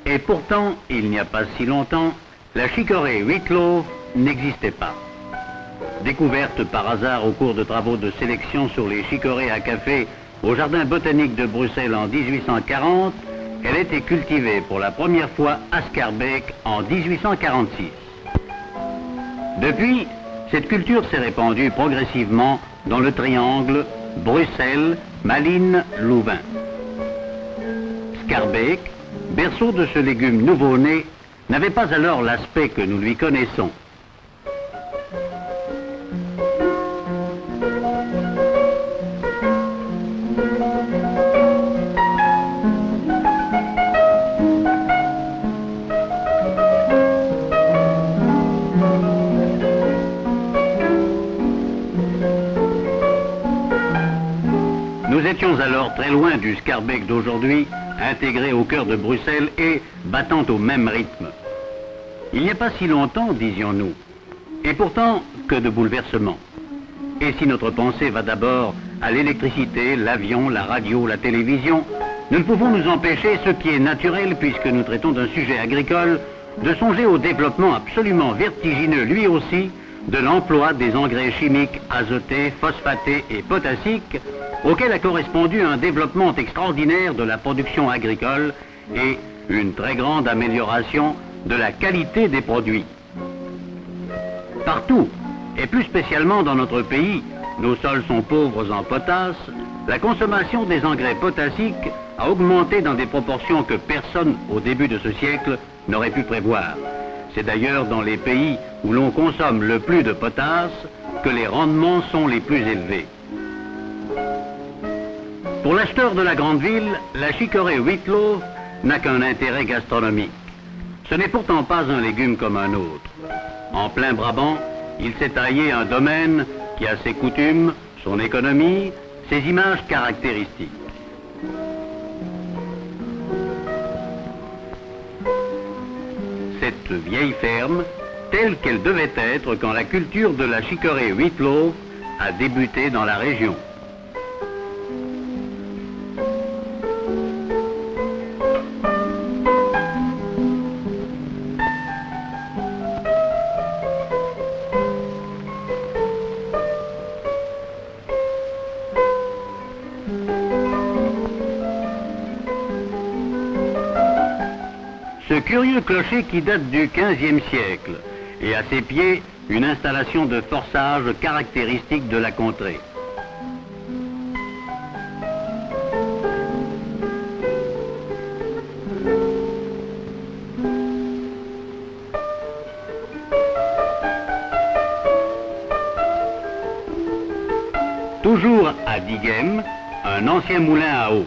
Et pourtant, il n'y a pas si longtemps, la chicorée Wittlow n'existait pas. Découverte par hasard au cours de travaux de sélection sur les chicorées à café au Jardin botanique de Bruxelles en 1840, elle a été cultivée pour la première fois à Schaerbeek en 1846. Depuis, cette culture s'est répandue progressivement dans le triangle Bruxelles, Malines, Louvain. Schaerbeek, berceau de ce légume nouveau-né, n'avait pas alors l'aspect que nous lui connaissons. Nous étions alors très loin du Schaerbeek d'aujourd'hui, intégré au cœur de Bruxelles et battant au même rythme. Il n'y a pas si longtemps, disions-nous, et pourtant que de bouleversements. Et si notre pensée va d'abord à l'électricité, l'avion, la radio, la télévision, nous ne pouvons nous empêcher, ce qui est naturel puisque nous traitons d'un sujet agricole, de songer au développement absolument vertigineux lui aussi de l'emploi des engrais chimiques azotés, phosphatés et potassiques, auquel a correspondu un développement extraordinaire de la production agricole et une très grande amélioration de la qualité des produits. Partout, et plus spécialement dans notre pays, nos sols sont pauvres en potasse, la consommation des engrais potassiques a augmenté dans des proportions que personne, au début de ce siècle, n'aurait pu prévoir. C'est d'ailleurs dans les pays où l'on consomme le plus de potasse que les rendements sont les plus élevés. Pour l'acheteur de la grande ville, la chicorée Wittlow n'a qu'un intérêt gastronomique. Ce n'est pourtant pas un légume comme un autre. En plein Brabant, il s'est taillé un domaine qui a ses coutumes, son économie, ses images caractéristiques. Cette vieille ferme, telle qu'elle devait être quand la culture de la chicorée Wittlow a débuté dans la région. Ce curieux clocher qui date du XVe siècle, et à ses pieds, une installation de forçage caractéristique de la contrée. Toujours à Diegem, un ancien moulin à eau.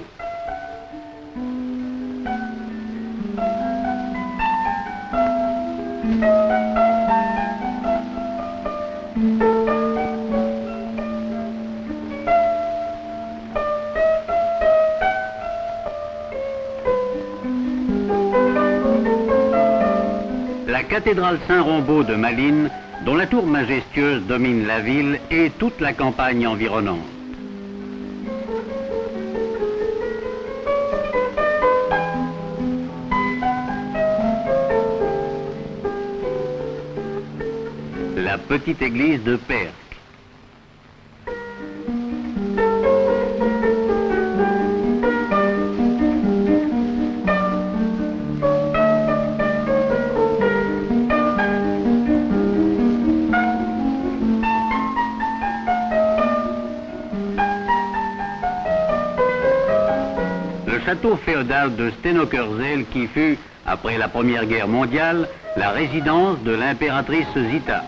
La cathédrale Saint-Rombaud de Malines, dont la tour majestueuse domine la ville et toute la campagne environnante. petite église de Perques. Le château féodal de Stenokerzeel qui fut, après la Première Guerre mondiale, la résidence de l'impératrice Zita.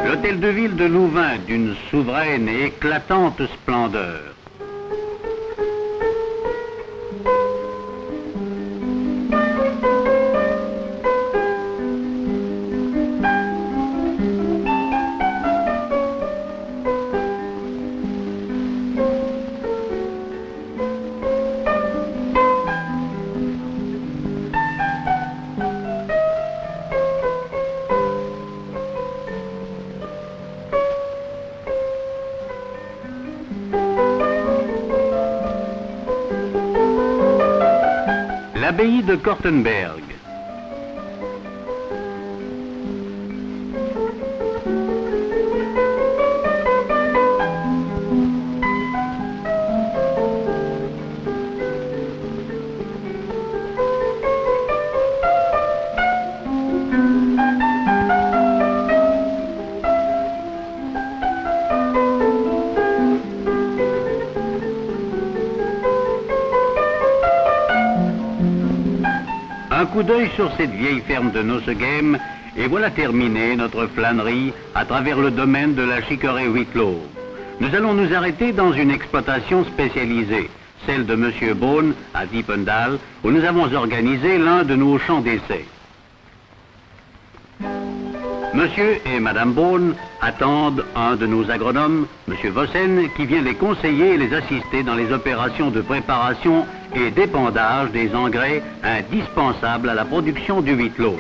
L'hôtel de ville de Louvain d'une souveraine et éclatante splendeur. L'abbaye de Kortenberg. Un coup d'œil sur cette vieille ferme de Nosegem, et voilà terminée notre flânerie à travers le domaine de la chicorée Whitlow. Nous allons nous arrêter dans une exploitation spécialisée, celle de M. Beaune à Diependal, où nous avons organisé l'un de nos champs d'essai. Monsieur et Madame Beaune attendent un de nos agronomes, M. Vossen, qui vient les conseiller et les assister dans les opérations de préparation et d'épandage des engrais indispensables à la production du Whitlow.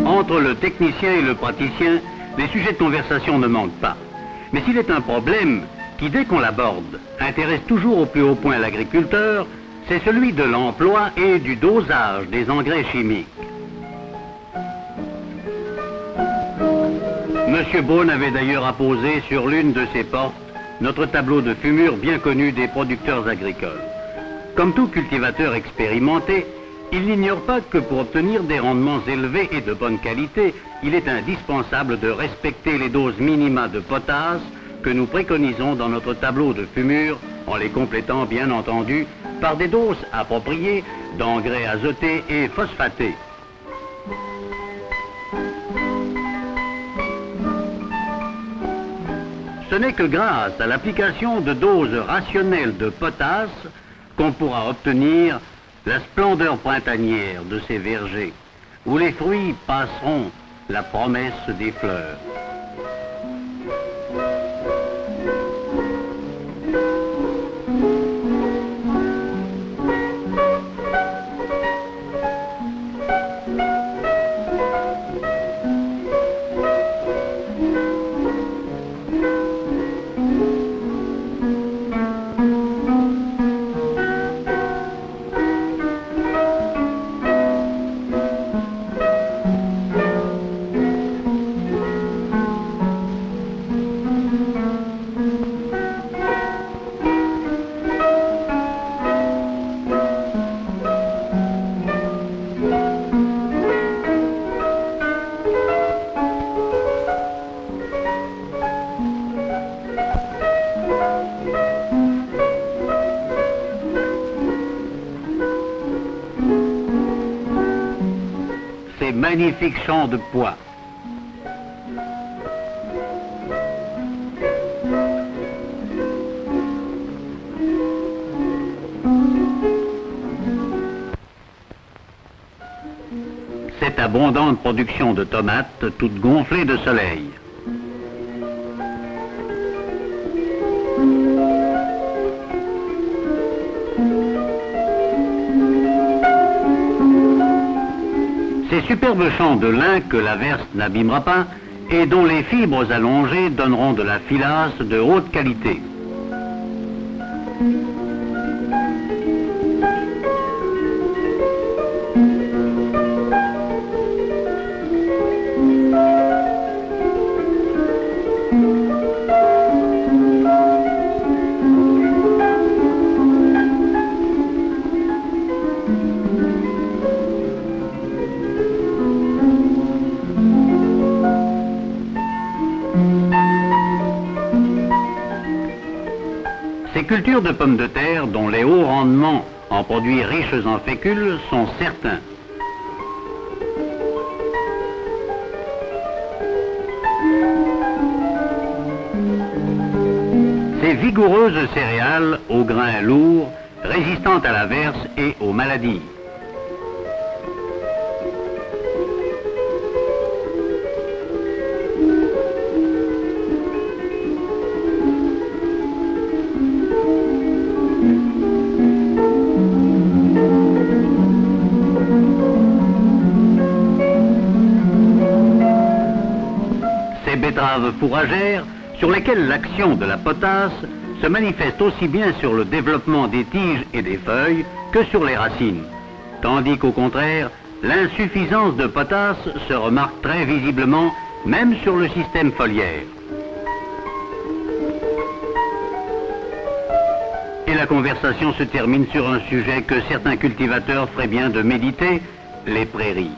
Entre le technicien et le praticien, les sujets de conversation ne manquent pas. Mais s'il est un problème qui, dès qu'on l'aborde, intéresse toujours au plus haut point l'agriculteur, c'est celui de l'emploi et du dosage des engrais chimiques. Monsieur Beaune avait d'ailleurs apposé sur l'une de ses portes notre tableau de fumure bien connu des producteurs agricoles. Comme tout cultivateur expérimenté, il n'ignore pas que pour obtenir des rendements élevés et de bonne qualité, il est indispensable de respecter les doses minima de potasse que nous préconisons dans notre tableau de fumure, en les complétant bien entendu par des doses appropriées d'engrais azotés et phosphatés. Ce n'est que grâce à l'application de doses rationnelles de potasse qu'on pourra obtenir la splendeur printanière de ces vergers, où les fruits passeront la promesse des fleurs. Magnifique champ de pois. Cette abondante production de tomates, toutes gonflées de soleil. superbes champs de lin que l'averse n'abîmera pas et dont les fibres allongées donneront de la filasse de haute qualité. Ces cultures de pommes de terre, dont les hauts rendements en produits riches en fécule, sont certains. Ces vigoureuses céréales aux grains lourds, résistantes à l'averse et aux maladies. Betteraves fourragères sur lesquelles l'action de la potasse se manifeste aussi bien sur le développement des tiges et des feuilles que sur les racines, tandis qu'au contraire, l'insuffisance de potasse se remarque très visiblement même sur le système foliaire. Et la conversation se termine sur un sujet que certains cultivateurs feraient bien de méditer, les prairies.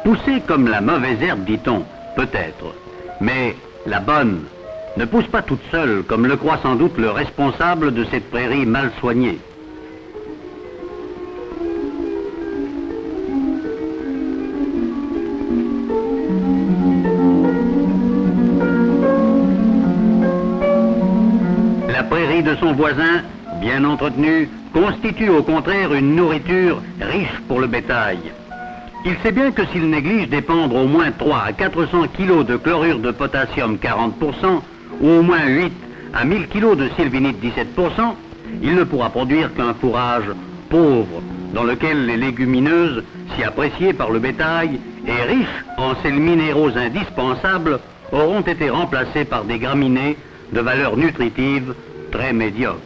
Poussées comme la mauvaise herbe, dit-on, peut-être. Mais la bonne ne pousse pas toute seule, comme le croit sans doute le responsable de cette prairie mal soignée. La prairie de son voisin, bien entretenue, constitue au contraire une nourriture riche pour le bétail. Il sait bien que s'il néglige d'épandre au moins 3 à 400 kg de chlorure de potassium 40% ou au moins 8 à 1000 kg de sylvinite 17%, il ne pourra produire qu'un fourrage pauvre, dans lequel les légumineuses, si appréciées par le bétail et riches en sels minéraux indispensables, auront été remplacées par des graminées de valeur nutritive très médiocre.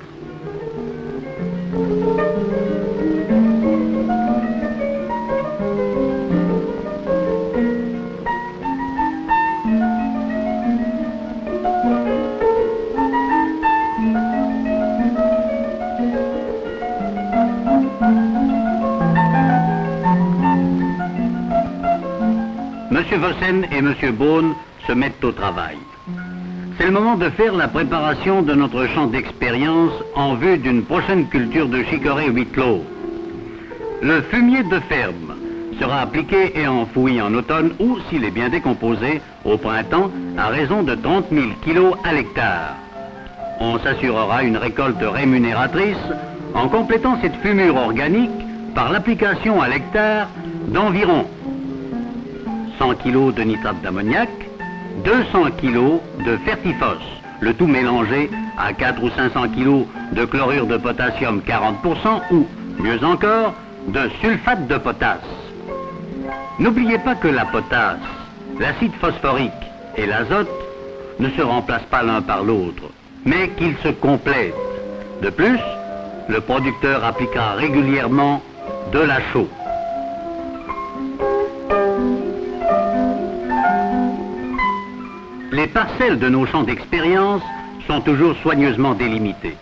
M. Vossen et M. Beaune se mettent au travail. C'est le moment de faire la préparation de notre champ d'expérience en vue d'une prochaine culture de chicorée huitelaw. Le fumier de ferme sera appliqué et enfoui en automne ou, s'il est bien décomposé, au printemps, à raison de 30 000 kg à l'hectare. On s'assurera une récolte rémunératrice en complétant cette fumure organique par l'application à l'hectare d'environ 100 kg de nitrate d'ammoniac, 200 kg de fertifos, le tout mélangé à 4 ou 500 kg de chlorure de potassium 40% ou, mieux encore, de sulfate de potasse. N'oubliez pas que la potasse, l'acide phosphorique et l'azote ne se remplacent pas l'un par l'autre, mais qu'ils se complètent. De plus, le producteur appliquera régulièrement de la chaux. Les parcelles de nos champs d'expérience sont toujours soigneusement délimitées.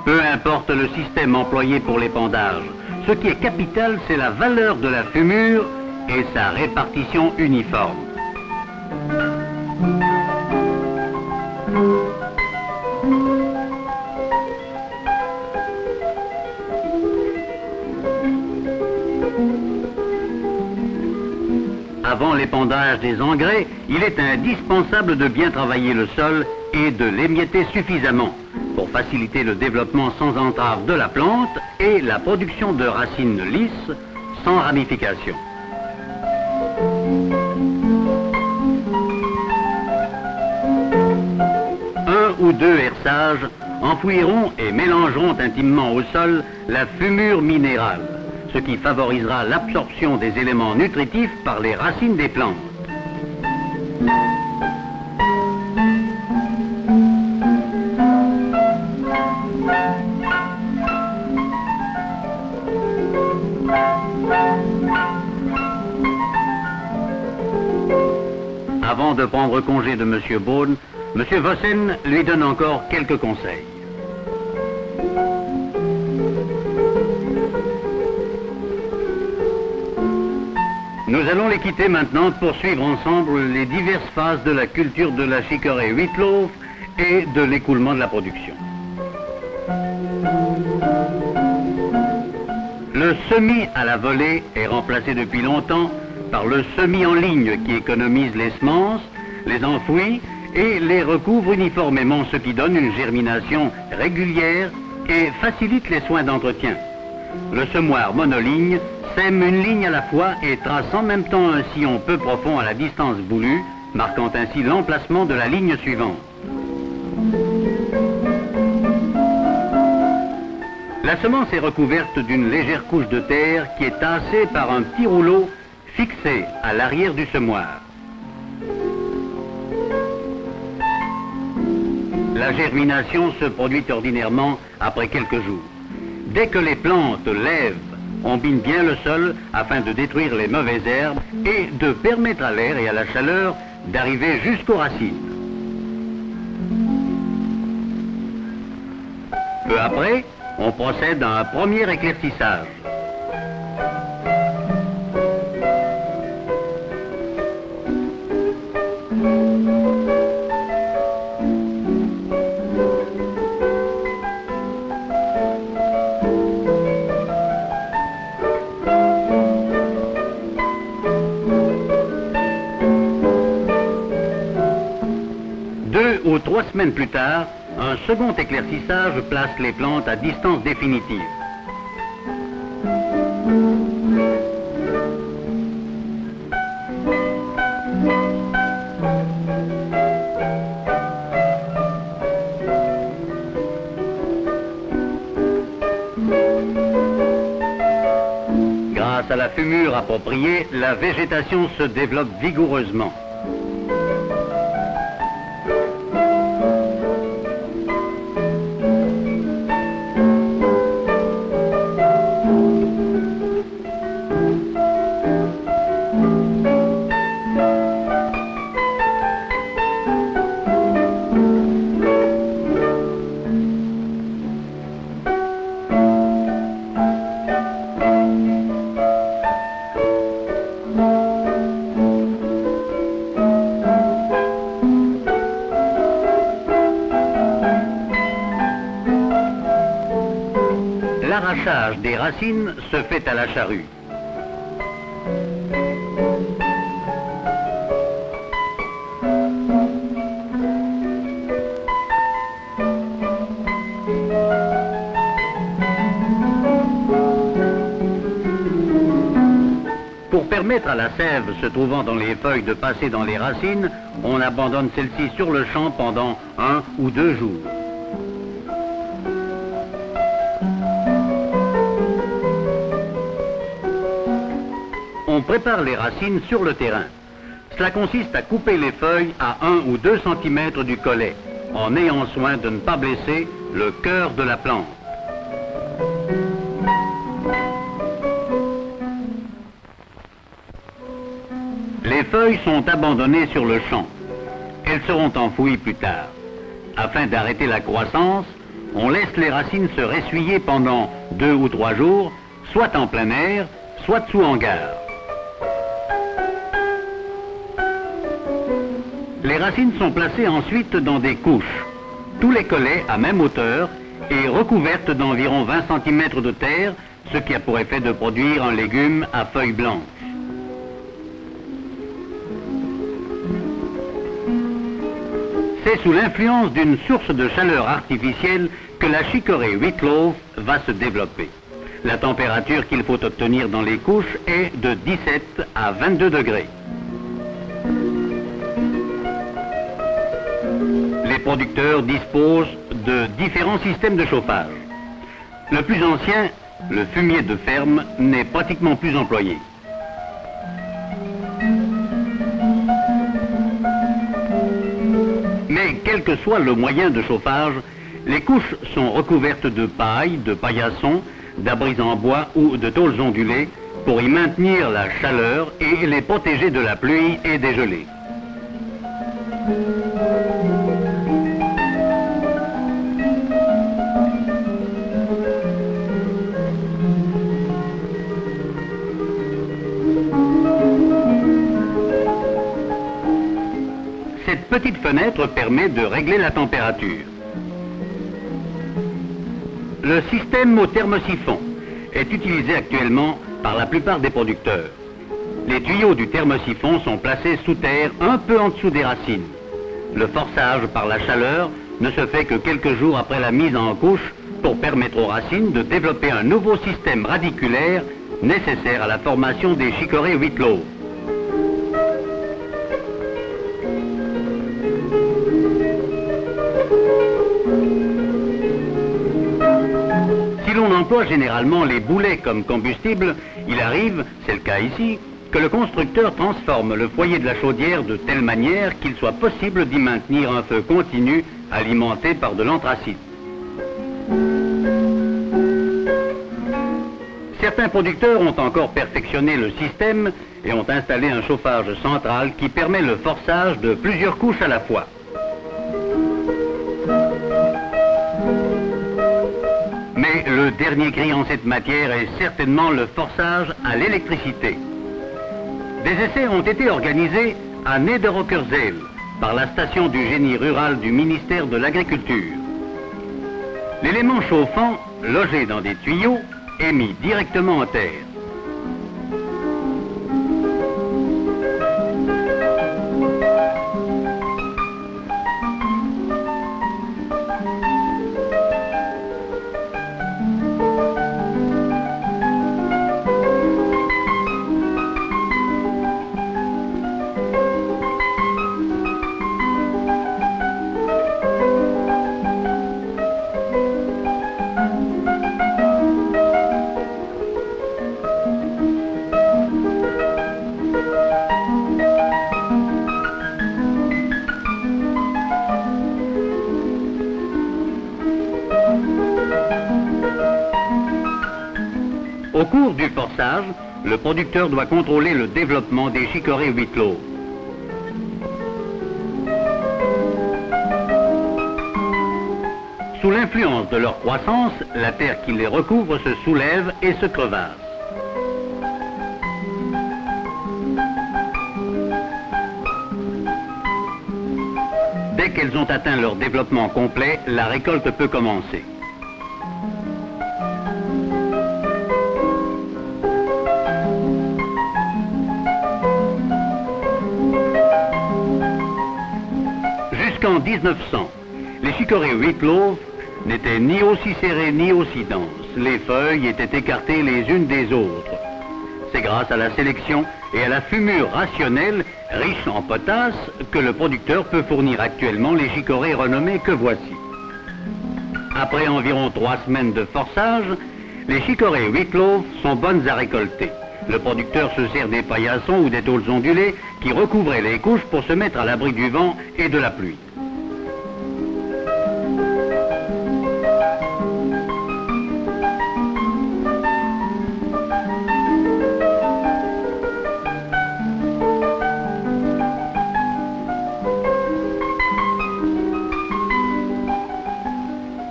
Peu importe le système employé pour l'épandage, ce qui est capital, c'est la valeur de la fumure et sa répartition uniforme. Avant l'épandage des engrais, il est indispensable de bien travailler le sol et de l'émietter suffisamment, pour faciliter le développement sans entrave de la plante et la production de racines lisses sans ramification. Un ou deux hersages enfouiront et mélangeront intimement au sol la fumure minérale, ce qui favorisera l'absorption des éléments nutritifs par les racines des plantes. Avant de prendre congé de M. Beaune, M. Vossen lui donne encore quelques conseils. Nous allons les quitter maintenant pour suivre ensemble les diverses phases de la culture de la chicorée Wittlauf et de l'écoulement de la production. Le semis à la volée est remplacé depuis longtemps par le semis en ligne qui économise les semences, les enfouit et les recouvre uniformément, ce qui donne une germination régulière et facilite les soins d'entretien. Le semoir monoligne sème une ligne à la fois et trace en même temps un sillon peu profond à la distance voulue, marquant ainsi l'emplacement de la ligne suivante. La semence est recouverte d'une légère couche de terre qui est tassée par un petit rouleau fixé à l'arrière du semoir. La germination se produit ordinairement après quelques jours. Dès que les plantes lèvent, on bine bien le sol afin de détruire les mauvaises herbes et de permettre à l'air et à la chaleur d'arriver jusqu'aux racines. Peu après, on procède à un premier éclaircissage. Deux ou 3 semaines plus tard, un second éclaircissage place les plantes à distance définitive. Grâce à la fumure appropriée, la végétation se développe vigoureusement. L'arrachage des racines se fait à la charrue. Pour permettre à la sève se trouvant dans les feuilles de passer dans les racines, on abandonne celle-ci sur le champ pendant 1 ou 2 jours. On prépare les racines sur le terrain. Cela consiste à couper les feuilles à 1 ou 2 cm du collet, en ayant soin de ne pas blesser le cœur de la plante. Les feuilles sont abandonnées sur le champ. Elles seront enfouies plus tard. Afin d'arrêter la croissance, on laisse les racines se ressuyer pendant 2 ou 3 jours, soit en plein air, soit sous hangar. Les racines sont placées ensuite dans des couches, tous les collets à même hauteur et recouvertes d'environ 20 cm de terre, ce qui a pour effet de produire un légume à feuilles blanches. C'est sous l'influence d'une source de chaleur artificielle que la chicorée Wheatloaf va se développer. La température qu'il faut obtenir dans les couches est de 17 à 22 degrés. Les producteurs disposent de différents systèmes de chauffage. Le plus ancien, le fumier de ferme, n'est pratiquement plus employé. Mais quel que soit le moyen de chauffage, les couches sont recouvertes de paille, de paillasson, d'abris en bois ou de tôles ondulées pour y maintenir la chaleur et les protéger de la pluie et des gelées. Cette petite fenêtre permet de régler la température. Le système au thermosiphon est utilisé actuellement par la plupart des producteurs. Les tuyaux du thermosiphon sont placés sous terre, un peu en dessous des racines. Le forçage par la chaleur ne se fait que quelques jours après la mise en couche pour permettre aux racines de développer un nouveau système radiculaire nécessaire à la formation des chicorées Wheatloaf. Si l'on emploie généralement les boulets comme combustible, il arrive, c'est le cas ici, que le constructeur transforme le foyer de la chaudière de telle manière qu'il soit possible d'y maintenir un feu continu alimenté par de l'anthracite. Certains producteurs ont encore perfectionné le système et ont installé un chauffage central qui permet le forçage de plusieurs couches à la fois. Mais le dernier cri en cette matière est certainement le forçage à l'électricité. Des essais ont été organisés à Nederockerzeel par la station du génie rural du ministère de l'Agriculture. L'élément chauffant, logé dans des tuyaux, est mis directement en terre. Au cours du forçage, le producteur doit contrôler le développement des chicorées Wheatloaf. Sous l'influence de leur croissance, la terre qui les recouvre se soulève et se crevasse. Dès qu'elles ont atteint leur développement complet, la récolte peut commencer. Jusqu'en 1900, les chicorées Wheatloaf n'étaient ni aussi serrées ni aussi denses. Les feuilles étaient écartées les unes des autres. C'est grâce à la sélection et à la fumure rationnelle, riche en potasse, que le producteur peut fournir actuellement les chicorées renommées que voici. Après environ 3 semaines de forçage, les chicorées Wheatloaf sont bonnes à récolter. Le producteur se sert des paillassons ou des tôles ondulées qui recouvraient les couches pour se mettre à l'abri du vent et de la pluie.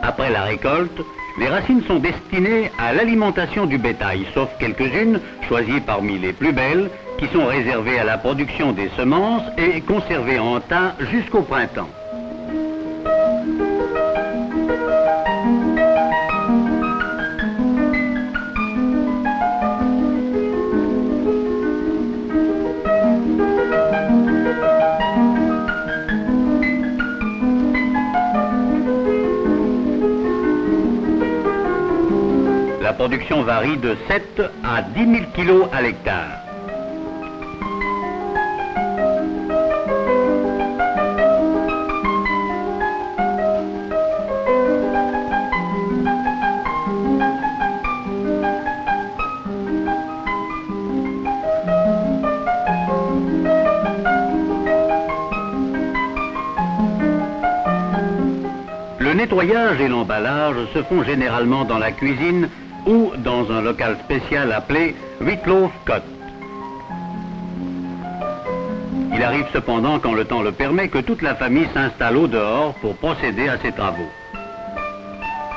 Après la récolte, les racines sont destinées à l'alimentation du bétail, sauf quelques-unes, choisies parmi les plus belles, qui sont réservées à la production des semences et conservées en tas jusqu'au printemps. La production varie de 7 à 10 000 kilos à l'hectare. Le nettoyage et l'emballage se font généralement dans la cuisine ou dans un local spécial appelé Wheatloaf Cut. Il arrive cependant, quand le temps le permet, que toute la famille s'installe au dehors pour procéder à ces travaux.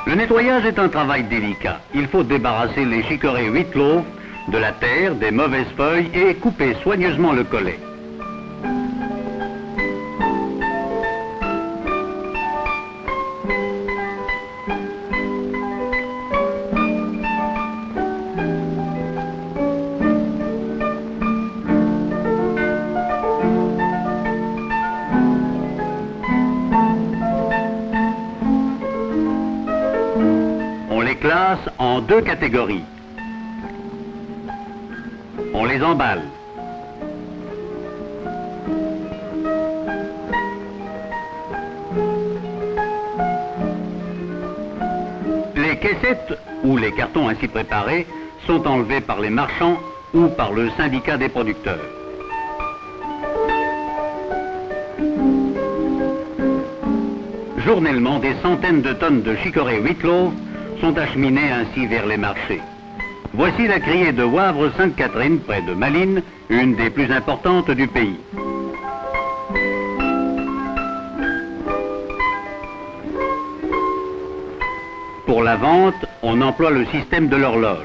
Le nettoyage est un travail délicat. Il faut débarrasser les chicorées Wheatloaf de la terre, des mauvaises feuilles et couper soigneusement le collet. On les classe en deux catégories. On les emballe. Les caissettes ou les cartons ainsi préparés sont enlevés par les marchands ou par le syndicat des producteurs. Journellement, des centaines de tonnes de chicorées Wheatloaf sont acheminées ainsi vers les marchés. Voici la criée de Wavre-Sainte-Catherine, près de Malines, une des plus importantes du pays. Pour la vente, on emploie le système de l'horloge.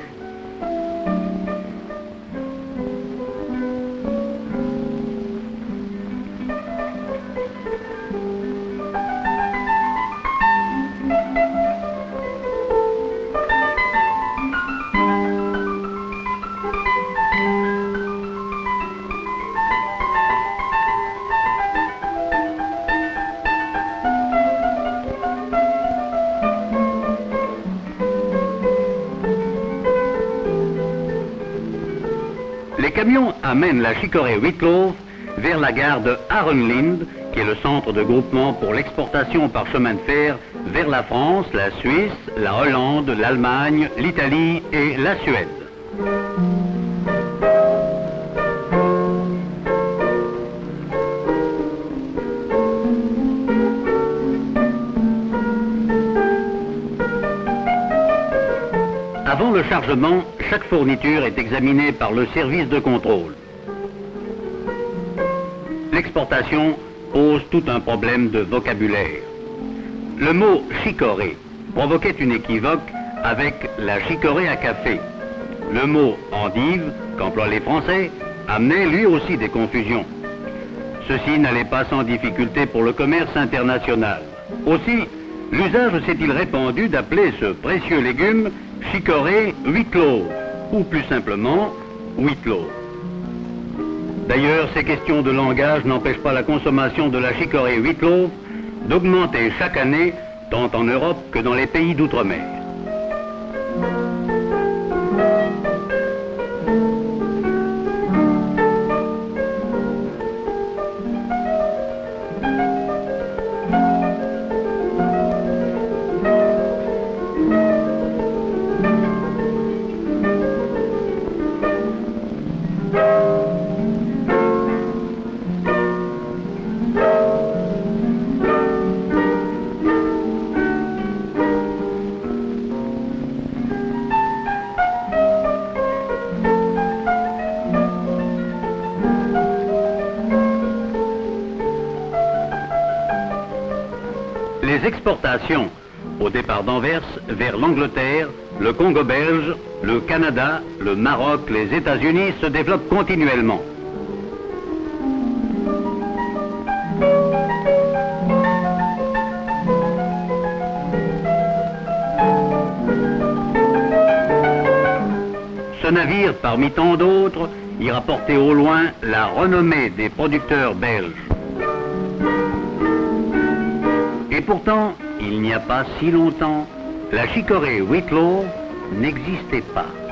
Les camions amènent la chicorée Wheatloaf vers la gare de Arenlind, qui est le centre de groupement pour l'exportation par chemin de fer vers la France, la Suisse, la Hollande, l'Allemagne, l'Italie et la Suède. Avant le chargement, chaque fourniture est examinée par le service de contrôle. L'exportation pose tout un problème de vocabulaire. Le mot chicorée provoquait une équivoque avec la chicorée à café. Le mot endive, qu'emploient les Français, amenait lui aussi des confusions. Ceci n'allait pas sans difficulté pour le commerce international. Aussi, l'usage s'est-il répandu d'appeler ce précieux légume chicorée Wheatloaf, ou plus simplement Wheatloaf. D'ailleurs, ces questions de langage n'empêchent pas la consommation de la chicorée Wheatloaf d'augmenter chaque année, tant en Europe que dans les pays d'outre-mer. Les exportations au départ d'Anvers vers l'Angleterre, le Congo belge, le Canada, le Maroc, les États-Unis se développent continuellement. Ce navire, parmi tant d'autres, ira porter au loin la renommée des producteurs belges. Et pourtant, il n'y a pas si longtemps, la chicorée Wheatloaf n'existait pas.